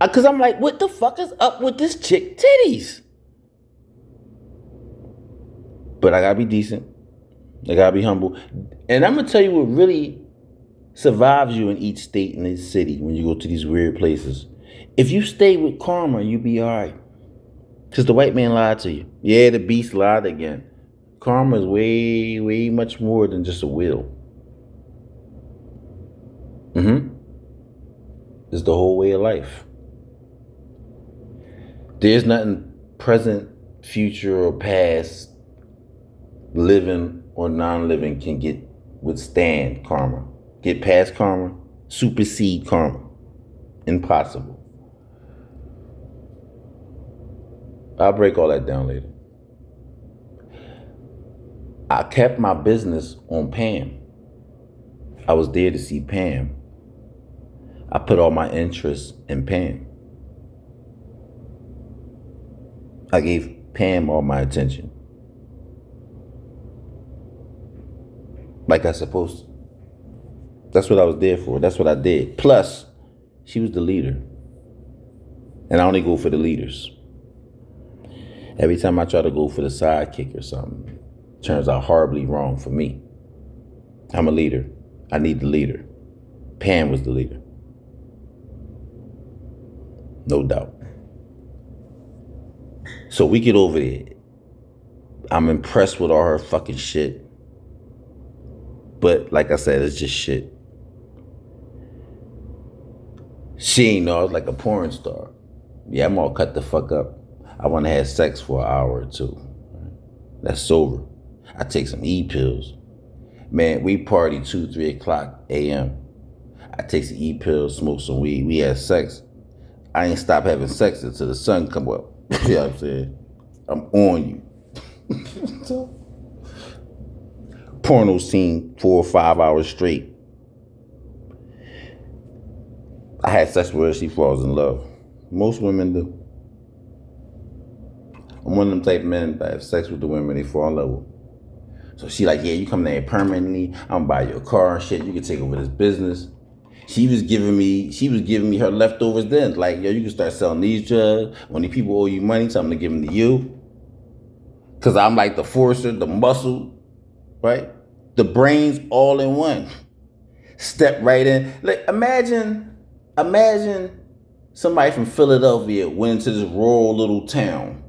Because I'm like, what the fuck is up with this chick titties? But I gotta be decent. I gotta be humble. And I'm gonna tell you what really survives you in each state and each city when you go to these weird places. If you stay with karma, you be alright. Because the white man lied to you. Yeah, the beast lied again. Karma is way, way much more than just a will. It's the whole way of life. There's nothing present, future, or past, living or non-living can withstand karma. Get past karma, supersede karma. Impossible. I'll break all that down later. I kept my business on Pam. I was there to see Pam. I put all my interest in Pam. I gave Pam all my attention. Like I supposed to. That's what I was there for. That's what I did. Plus, she was the leader. And I only go for the leaders. Every time I try to go for the sidekick or something, it turns out horribly wrong for me. I'm a leader. I need the leader. Pam was the leader. No doubt. So we get over there. I'm impressed with all her fucking shit. But like I said, it's just shit. She ain't know I was like a porn star. Yeah, I'm all cut the fuck up. I want to have sex for an hour or two. That's sober. I take some E-pills. Man, we party 2, 3 o'clock a.m. I take some E-pills, smoke some weed. We had sex. I ain't stop having sex until the sun come up. You know what I'm saying? I'm on you. Porno scene 4 or 5 hours straight. I had sex with her, she falls in love. Most women do. I'm one of them type of men that have sex with the women, they fall in love with. So she like, yeah, you come there permanently, I'm gonna buy you a car and shit, you can take over this business. She was giving me her leftovers then. Like, yo, you can start selling these drugs. When the people owe you money, tell them to give them to you. Cause I'm like the forcer, the muscle, right? The brains all in one. Step right in. Like, imagine somebody from Philadelphia went into this rural little town,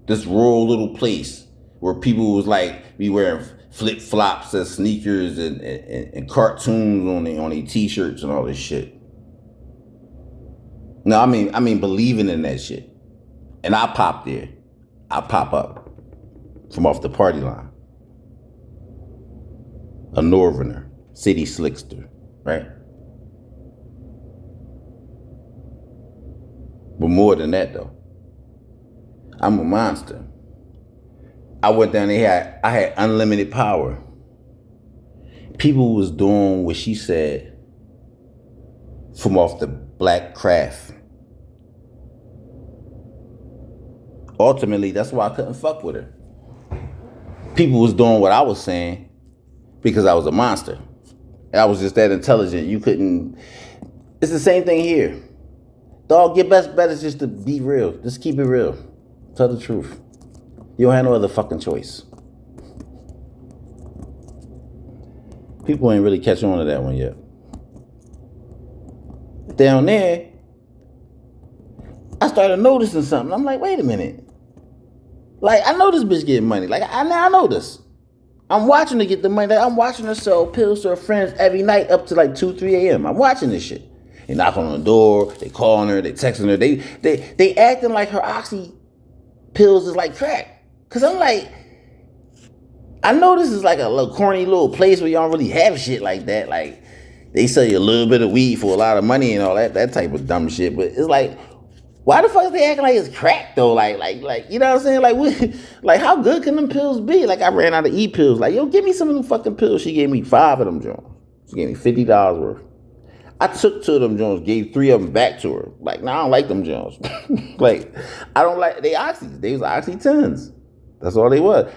this rural little place where people was like, be wearing flip-flops and sneakers and cartoons on their t-shirts and all this shit. No, I mean believing in that shit. And I pop there. I pop up from off the party line. A northerner, city slickster, right? But more than that though, I'm a monster. I went down there, I had unlimited power. People was doing what she said from off the black craft. Ultimately, that's why I couldn't fuck with her. People was doing what I was saying because I was a monster. I was just that intelligent. You couldn't. It's the same thing here. Dog, your best bet is just to be real. Just keep it real. Tell the truth. You don't have no other fucking choice. People ain't really catch on to that one yet. Down there, I started noticing something. I'm like, wait a minute. Like, I know this bitch getting money. Like, I know this. I'm watching her get the money. Like, I'm watching her sell pills to her friends every night up to like 2, 3 a.m. I'm watching this shit. They knock on the door. They calling her. They texting her. They acting like her oxy pills is like crack. Cause I'm like, I know this is like a little corny little place where y'all don't really have shit like that. Like, they sell you a little bit of weed for a lot of money and all that type of dumb shit. But it's like, why the fuck is they acting like it's crack though? Like, you know what I'm saying? Like, like how good can them pills be? Like, I ran out of E-pills. Like, yo, give me some of them fucking pills. She gave me 5 of them joints. She gave me $50 worth. I took 2 of them joints, gave 3 of them back to her. Like, nah, I don't like them joints. Like, I don't like, they oxys. They was oxy 10s. That's all they was.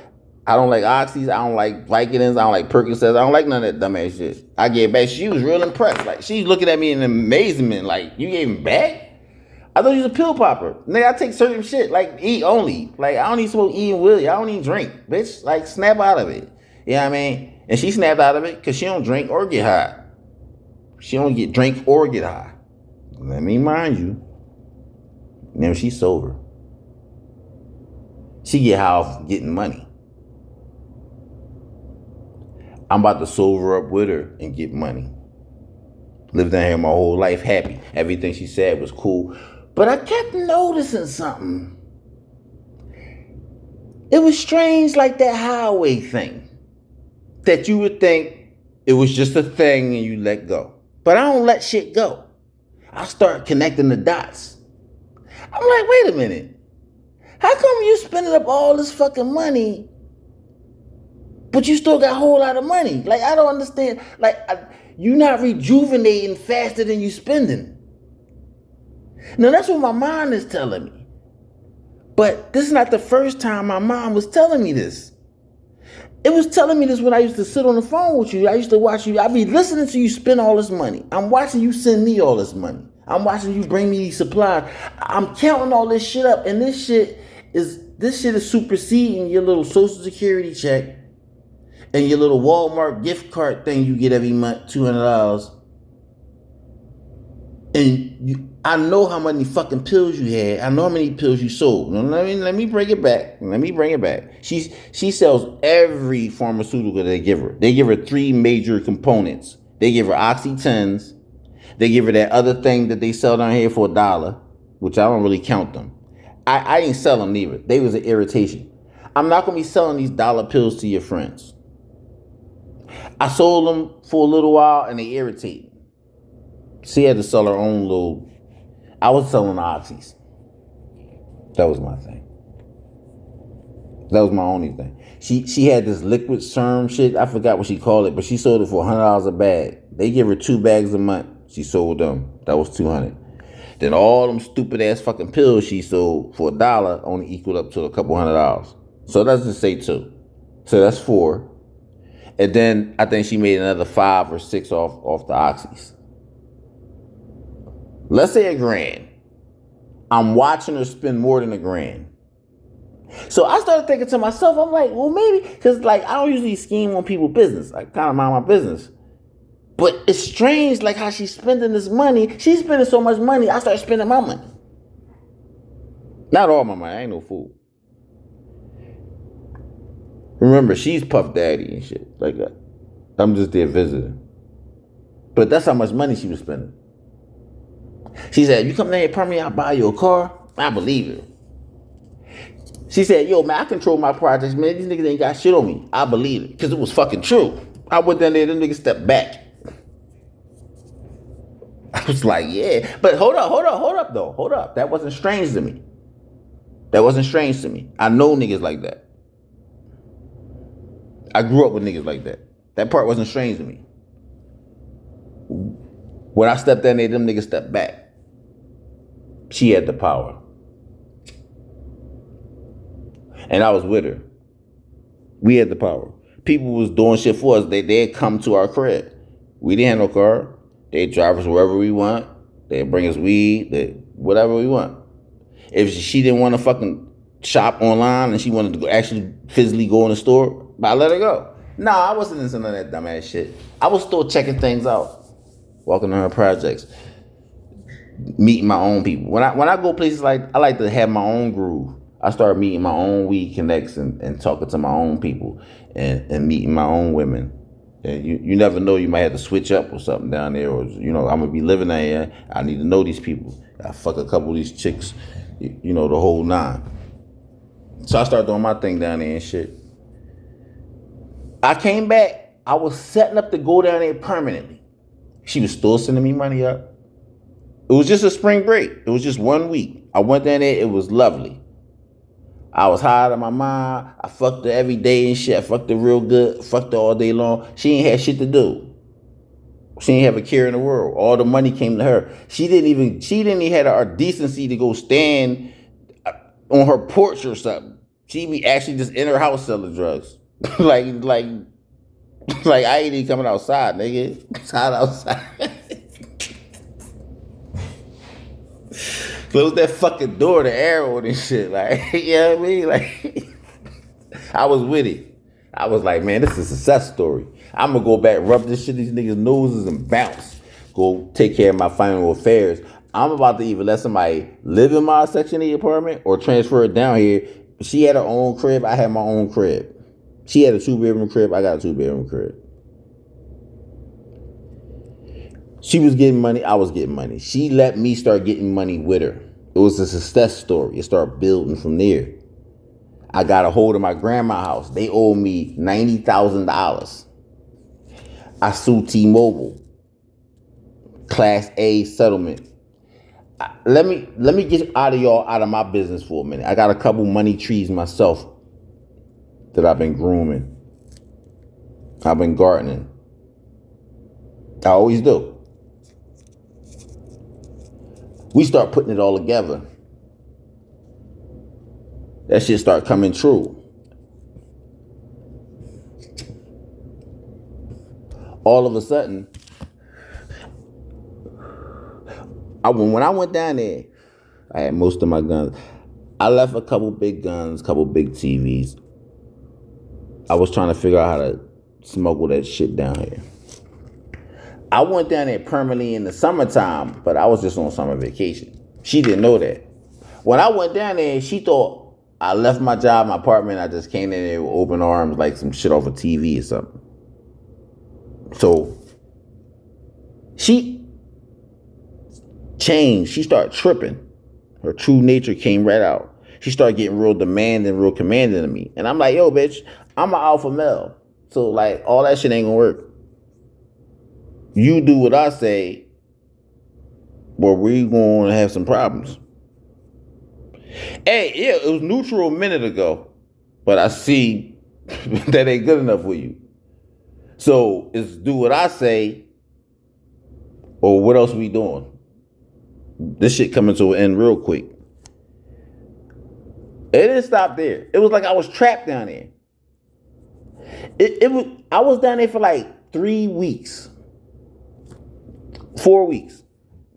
I don't like oxys. I don't like Vicodins. I don't like Percocets. I don't like none of that dumbass shit. I gave back. She was real impressed. Like, she's looking at me in amazement. Like, you gave him back? I thought you was a pill popper. Nigga, I take certain shit, like eat only. Like, I don't even smoke E and Willie. I don't even drink, bitch. Like, snap out of it. You know what I mean? And she snapped out of it because she don't drink or get high. She don't drink or get high. Let me mind you. Now she's sober. She get high off getting money. I'm about to sober up with her and get money. Lived down here my whole life happy. Everything she said was cool. But I kept noticing something. It was strange, like that highway thing. That you would think it was just a thing and you let go. But I don't let shit go. I start connecting the dots. I'm like, wait a minute. How come you spending up all this fucking money, but you still got a whole lot of money? Like, I don't understand. Like, you're not rejuvenating faster than you spending. Now, that's what my mind is telling me. But this is not the first time my mom was telling me this. It was telling me this when I used to sit on the phone with you. I used to watch you. I'd be listening to you spend all this money. I'm watching you send me all this money. I'm watching you bring me these supplies. I'm counting all this shit up, and this shit is superseding your little Social Security check and your little Walmart gift card thing you get every month, $200. And I know how many fucking pills you had. I know how many pills you sold. Now, let me bring it back. She sells every pharmaceutical they give her. They give her 3 major components. They give her Oxy-10s. They give her that other thing that they sell down here for $1, which I don't really count them. I didn't sell them neither. They was an irritation. I'm not going to be selling these dollar pills to your friends. I sold them for a little while and they irritate. She had to sell her own little. I was selling oxys. That was my thing. That was my only thing. She had this liquid serum shit. I forgot what she called it, but she sold it for $100 a bag. They give her 2 bags a month. She sold them. That was $200. Then all them stupid ass fucking pills she sold for $1 only equaled up to a couple $100. So let's just say 2. So that's 4. And then I think she made another 5 or 6 off the oxys. Let's say $1,000. I'm watching her spend more than $1,000. So I started thinking to myself, I'm like, well, maybe, because like I don't usually scheme on people's business. I kind of mind my business. But it's strange, like how she's spending this money. She's spending so much money, I start spending my money. Not all my money, I ain't no fool. Remember, she's Puff Daddy and shit. Like, I'm just there visiting. But that's how much money she was spending. She said, you come down here permanently, I'll buy you a car. I believe it. She said, yo, man, I control my projects, man. These niggas ain't got shit on me. I believe it. Because it was fucking true. I went down there, them niggas stepped back. I was like, yeah. But hold up, though. Hold up. That wasn't strange to me. I know niggas like that. I grew up with niggas like that. That part wasn't strange to me. When I stepped down there, them niggas stepped back. She had the power. And I was with her. We had the power. People was doing shit for us. They'd come to our crib. We didn't have no car. They'd drive us wherever we want. They'd bring us weed. Whatever we want. If she didn't want to fucking shop online and she wanted to actually physically go in the store, I let her go. Nah, I wasn't into none of that dumbass shit. I was still checking things out. Walking on her projects. Meeting my own people. When I go places, like I like to have my own groove. I started meeting my own weed connects and talking to my own people and meeting my own women. And you never know, you might have to switch up or something down there, or I'm gonna be living down here. I need to know these people. I fuck a couple of these chicks, the whole 9. So I started doing my thing down there and shit. I came back. I was setting up to go down there permanently. She was still sending me money up. It was just a spring break. It was just 1 week. I went down there. It was lovely. I was high out of my mind. I fucked her every day and shit. I fucked her real good. Fucked her all day long. She ain't had shit to do. She ain't have a care in the world. All the money came to her. She didn't even have our decency to go stand on her porch or something. She be actually just in her house selling drugs. like I ain't even coming outside, nigga. It's hot outside. Close that fucking door, the arrow and shit. Like, you know what I mean? Like, I was with it. I was like, man, this is a success story. I'm gonna go back, rub this shit these niggas' noses and bounce. Go take care of my final affairs. I'm about to either let somebody live in my section of the apartment or transfer it down here. She had her own crib. I had my own crib. She had a 2-bedroom crib. I got a 2-bedroom crib. She was getting money. I was getting money. She let me start getting money with her. It was a success story. It started building from there. I got a hold of my grandma's house. They owed me $90,000. I sued T-Mobile. Class A settlement. Let me get out of my business for a minute. I got a couple money trees myself that I've been grooming. I've been gardening. I always do. We start putting it all together. That shit start coming true. All of a sudden, when I went down there, I had most of my guns. I left a couple big guns, couple big TVs. I was trying to figure out how to smuggle that shit down here. I went down there permanently in the summertime, but I was just on summer vacation. She didn't know that. When I went down there, she thought I left my job, my apartment. I just came in there with open arms like some shit off a TV or something. So she changed. She started tripping. Her true nature came right out. She started getting real demanding, real commanding to me. And I'm like, yo, bitch, I'm an alpha male. So like all that shit ain't gonna work. You do what I say, or we gonna have some problems. Hey, yeah, it was neutral a minute ago, but I see that ain't good enough for you. So it's do what I say, or what else we doing? This shit coming to an end real quick. It didn't stop there. It was like I was trapped down there. I was down there for like 3 weeks. 4 weeks.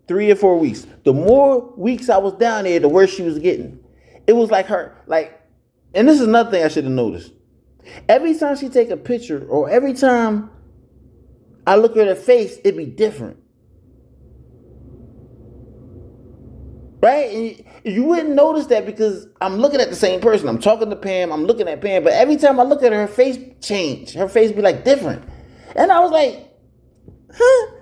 3 or 4 weeks. The more weeks I was down there, the worse she was getting. It was like her, like, and this is another thing I should have noticed. Every time she take a picture, or every time I look at her face, it'd be different. Right? And you wouldn't notice that because I'm looking at the same person. I'm talking to Pam, I'm looking at Pam, but every time I look at her, her face change. Her face be like different. And I was like, huh?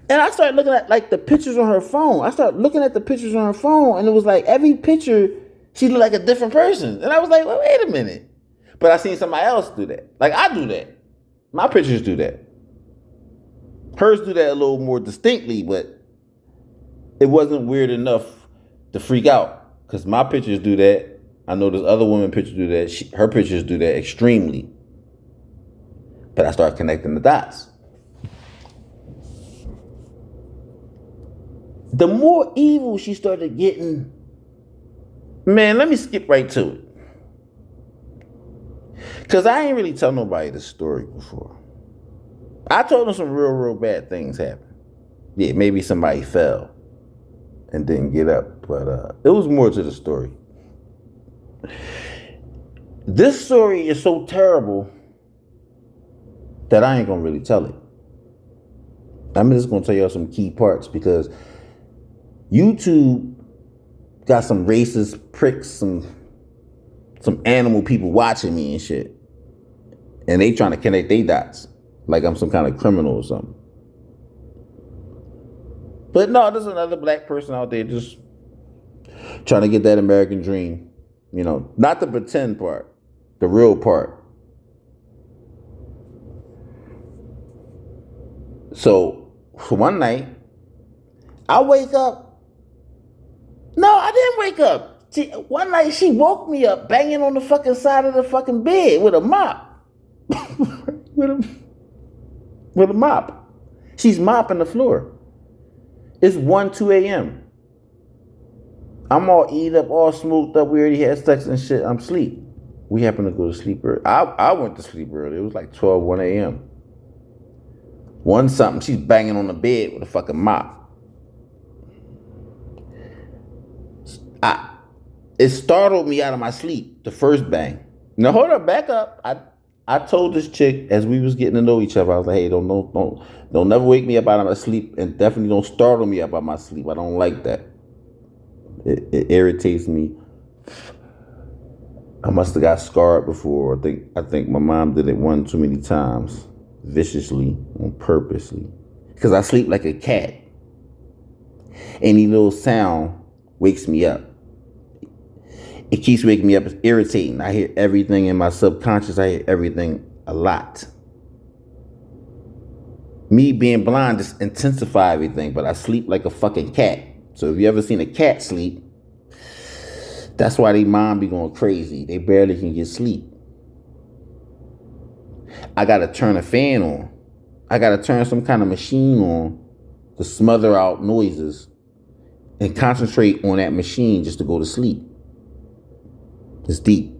And I started looking at like the pictures on her phone. I started looking at the pictures on her phone, and it was like every picture, she looked like a different person. And I was like, well, wait a minute. But I seen somebody else do that. Like I do that. My pictures do that. Hers do that a little more distinctly, but it wasn't weird enough to freak out. Because my pictures do that. I know there's other women pictures do that. Her pictures do that extremely. But I started connecting the dots. The more evil she started getting, man, let me skip right to it. Because I ain't really tell nobody this story before. I told them some real bad things happened. Yeah, maybe somebody fell and didn't get up. But it was more to the story. This story is so terrible that I ain't going to really tell it. I'm just going to tell y'all some key parts because YouTube got some racist pricks, some animal people watching me and shit. And they trying to connect their dots like I'm some kind of criminal or something. But no, there's another black person out there just trying to get that American dream. You know, not the pretend part, the real part. So, for one night, I wake up. No, I didn't wake up. One night she woke me up banging on the fucking side of the fucking bed with a mop. with a mop. She's mopping the floor. It's 2 a.m. I'm all eat up, all smoked up. We already had sex and shit. I'm asleep. We happen to go to sleep early. I went to sleep early. It was like 1 a.m. 1 something. She's banging on the bed with a fucking mop. It startled me out of my sleep, the first bang. Now hold up, back up. I told this chick as we was getting to know each other, I was like, hey, don't never wake me up out of my sleep, and definitely don't startle me out of my sleep. I don't like that. It irritates me. I must have got scarred before. I think my mom did it one too many times, viciously, on purposely. Because I sleep like a cat. Any little sound wakes me up. It keeps waking me up. It's irritating. I hear everything in my subconscious. I hear everything a lot. Me being blind just intensify everything, but I sleep like a fucking cat. So if you ever seen a cat sleep, that's why they mom be going crazy. They barely can get sleep. I gotta turn a fan on. I gotta turn some kind of machine on to smother out noises and concentrate on that machine just to go to sleep. It's deep.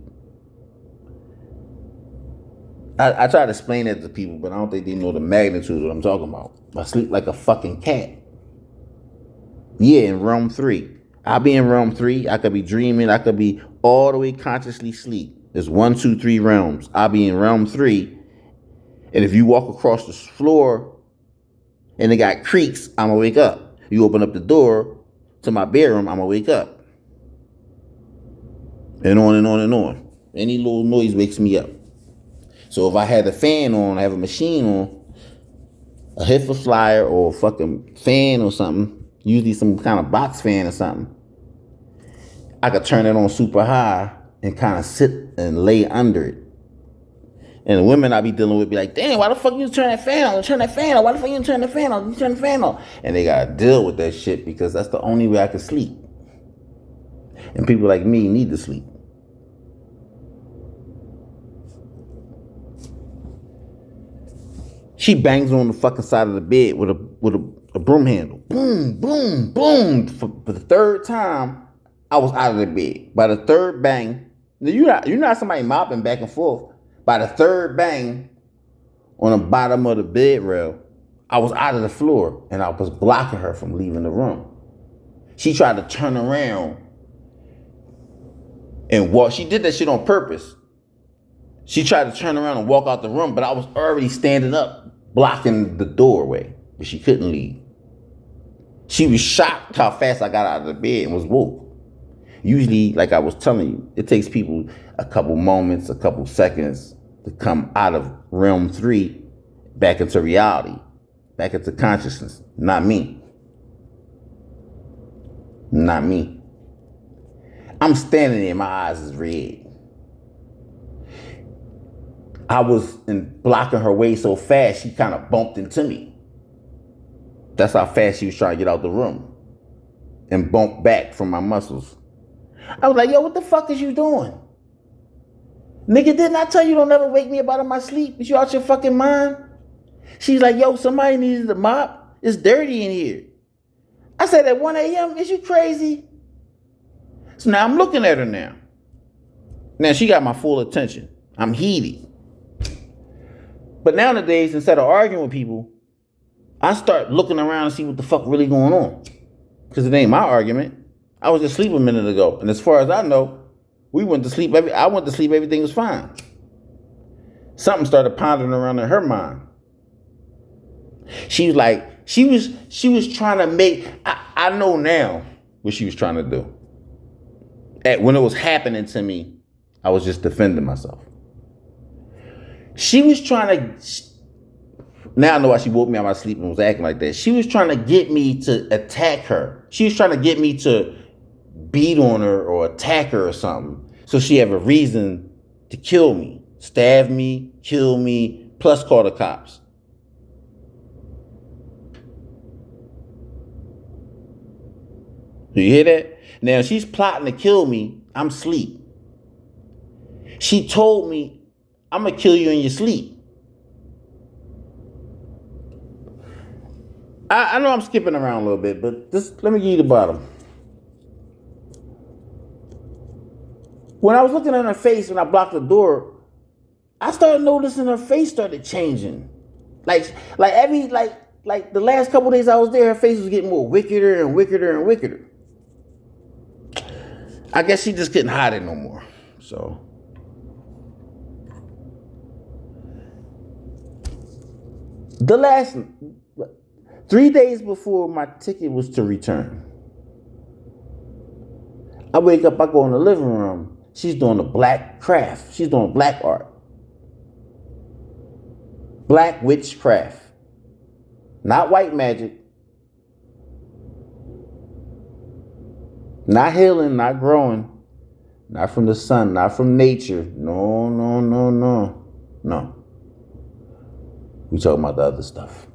I try to explain that to people, but I don't think they know the magnitude of what I'm talking about. I sleep like a fucking cat. Yeah, in realm 3. I'll be in realm 3. I could be dreaming. I could be all the way consciously asleep. There's 1, 2, 3 realms. I'll be in realm 3. And if you walk across the floor and it got creaks, I'm going to wake up. You open up the door to my bedroom, I'm going to wake up. And on and on and on. Any little noise wakes me up. So if I had a fan on, I have a machine on, a HIFA flyer or a fucking fan or something, usually some kind of box fan or something, I could turn it on super high and kind of sit and lay under it. And the women I be dealing with be like, damn, why the fuck you turn that fan on? Turn that fan on. Why the fuck you turn the fan on? You turn the fan on. And they got to deal with that shit because that's the only way I can sleep. And people like me need to sleep. She bangs on the fucking side of the bed with a broom handle. Boom, boom, boom. For the third time, I was out of the bed. By the third bang, you're not somebody mopping back and forth. By the third bang on the bottom of the bed rail, I was out of the floor and I was blocking her from leaving the room. She tried to turn around and walk. She did that shit on purpose. She tried to turn around and walk out the room, but I was already standing up, blocking the doorway, but she couldn't leave. She was shocked how fast I got out of the bed and was woke. Usually, like I was telling you, it takes people a couple moments, a couple seconds to come out of realm 3 back into reality, back into consciousness. Not me. Not me. I'm standing there, my eyes is red. I was blocking her way so fast, she kind of bumped into me. That's how fast she was trying to get out the room and bumped back from my muscles. I was like, yo, what the fuck is you doing? Nigga, didn't I tell you don't ever wake me up out of my sleep? Is you out your fucking mind? She's like, yo, somebody needed a mop. It's dirty in here. I said at 1 a.m., is you crazy? So now I'm looking at her now. Now she got my full attention. I'm heated. But nowadays, instead of arguing with people, I start looking around and see what the fuck really going on. Because it ain't my argument. I was asleep a minute ago. And as far as I know, we went to sleep. I went to sleep. Everything was fine. Something started pondering around in her mind. She was like, she was trying to make, I know now what she was trying to do. When it was happening to me, I was just defending myself. She was trying to, now I know why she woke me out of my sleep and was acting like that. She was trying to get me to attack her. She was trying to get me to beat on her or attack her or something. So she have a reason to kill me, stab me, kill me, plus call the cops. You hear that? Now she's plotting to kill me. I'm asleep. She told me, I'm going to kill you in your sleep. I know I'm skipping around a little bit, but just let me give you the bottom. When I was looking at her face when I blocked the door, I started noticing her face started changing. Like the last couple of days I was there, her face was getting more wickeder and wickeder and wickeder. I guess she just couldn't hide it no more. So the last 3 days before my ticket was to return, I wake up, I go in the living room. She's doing a black craft. She's doing black art. Black witchcraft. Not white magic. Not healing, not growing. Not from the sun, not from nature. No, no, no, no. No. We talking about the other stuff.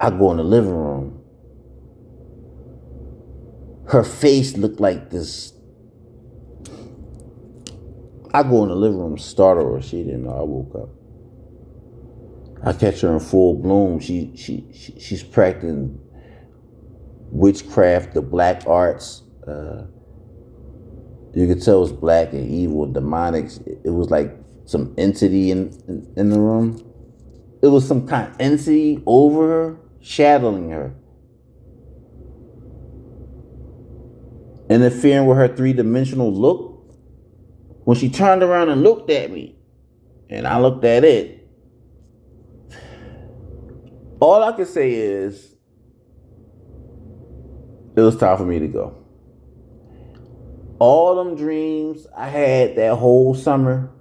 I go in the living room. Her face looked like this. I go in the living room, startle her. She didn't know I woke up. I catch her in full bloom. She's practicing witchcraft, the black arts. You could tell it was black and evil, demonic. It was like some entity in the room. It was some kind of entity over her, shadowing her, interfering with her three-dimensional look. When she turned around and looked at me, and I looked at it, all I could say is, it was time for me to go. All them dreams I had that whole summer,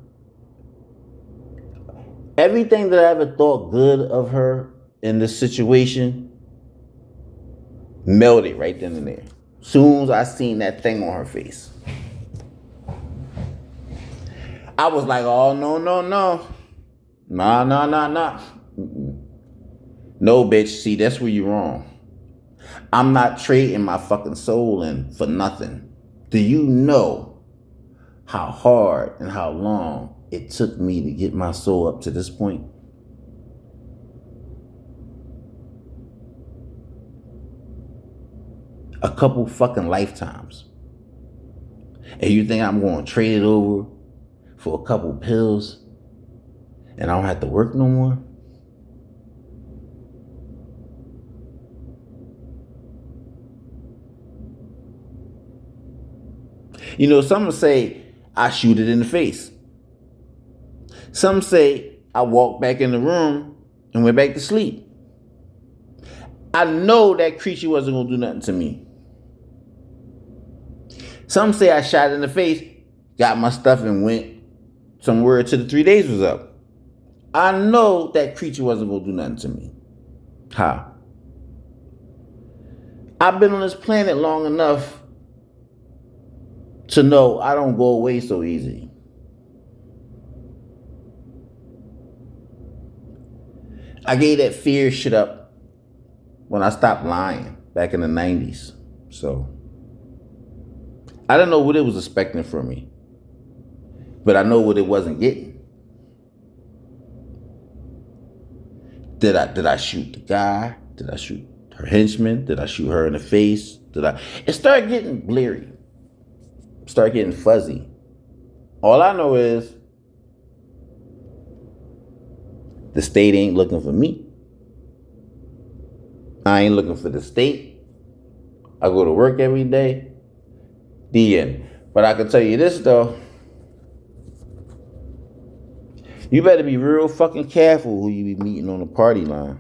everything that I ever thought good of her in this situation, melted right then and there. Soon as I seen that thing on her face, I was like, oh, no, no, no. Nah. No, bitch. See, that's where you're wrong. I'm not trading my fucking soul in for nothing. Do you know how hard and how long it took me to get my soul up to this point? A couple fucking lifetimes. And you think I'm going to trade it over for a couple pills and I don't have to work no more? You know, some say I shoot it in the face. Some say I walked back in the room and went back to sleep. I know that creature wasn't going to do nothing to me. Some say I shot it in the face, got my stuff and went somewhere till the 3 days was up. I know that creature wasn't going to do nothing to me. How? I've been on this planet long enough to know I don't go away so easy. I gave that fear shit up when I stopped lying back in the 90s. So I don't know what it was expecting from me, but I know what it wasn't getting. Did I shoot the guy? Did I shoot her henchman? Did I shoot her in the face? It started getting bleary. Start getting fuzzy. All I know is the state ain't looking for me. I ain't looking for the state. I go to work every day. The end. But I can tell you this though. You better be real fucking careful who you be meeting on the party line.